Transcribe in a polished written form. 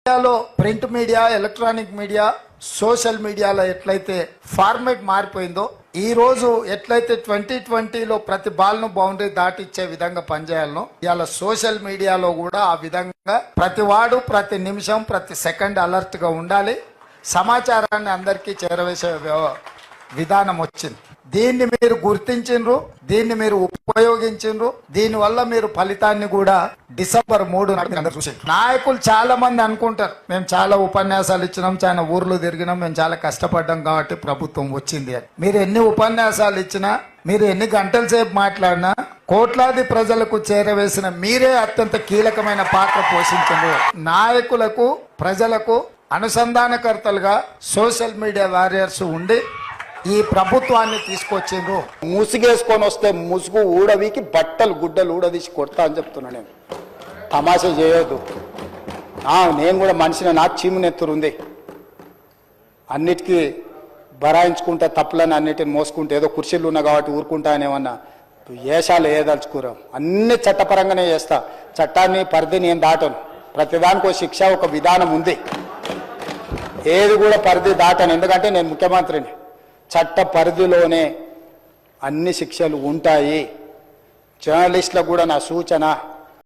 మీడియాలో print media, electronic media, social మీడియాలో ఎట్లయితే ఫార్మేట్ మారిపోయిందో ఈ రోజు ఎట్లయితే 2020లో ప్రతి బాల్ను బౌండరీ దాటిచ్చే విధంగా పనిచేయాలనో ఇవాళ సోషల్ మీడియాలో కూడా ఆ విధంగా ప్రతి వాడు ప్రతి నిమిషం ప్రతి సెకండ్ అలర్ట్ గా ఉండాలి. సమాచారాన్ని అందరికీ చేరవేసే విధానం వచ్చింది. దీన్ని మీరు గుర్తించిండ్రు, దీన్ని మీరు ఉపయోగించిండ్రు. దీని వల్ల మీరు ఫలితాన్ని కూడా డిసెంబర్ 3 నాడు చూసిండ్రు. నాయకులు చాలా మంది అనుకుంటారు మేము చాలా ఉపన్యాసాలు ఇచ్చినాం, చాలా ఊర్లు తిరిగినాం, మేము చాలా కష్టపడ్డాం కాబట్టి ప్రభుత్వం వచ్చింది అని. మీరు ఎన్ని ఉపన్యాసాలు ఇచ్చినా, మీరు ఎన్ని గంటల సేపు మాట్లాడినా, కోట్లాది ప్రజలకు చేరవేసిన మీరే అత్యంత కీలకమైన పాత్ర పోషించారు. నాయకులకు ప్రజలకు అనుసంధానకర్తలుగా సోషల్ మీడియా వారియర్స్ ఉండి ఈ ప్రభుత్వాన్ని తీసుకొచ్చిండ్రు. ముసుగేసుకొని వస్తే ముసుగు ఊడవికి బట్టలు గుడ్డలు ఊడదీసి కొడతా అని చెప్తున్నా. నేను తమాషా చేయొద్దు. నేను కూడా మనిషిని, నాకు చీమునెత్తురుంది. అన్నిటికీ బరాయించుకుంటా, తప్పులని అన్నిటిని మోసుకుంటే ఏదో కుర్చీలు ఉన్నా కాబట్టి ఊరుకుంటా అని ఏమన్నా ఏషాలు ఏదలుచుకోరాం. అన్ని చట్టపరంగానే చేస్తా. చట్టాన్ని పరిధిని ఏం దాటను. ప్రతిదానికి ఒక శిక్ష, ఒక విధానం ఉంది. ఏది కూడా పరిధి దాటను. ఎందుకంటే నేను ముఖ్యమంత్రిని. చట్ట పరిధిలోనే అన్ని శిక్షలు ఉంటాయి. జర్నలిస్టులకు కూడా నా సూచన,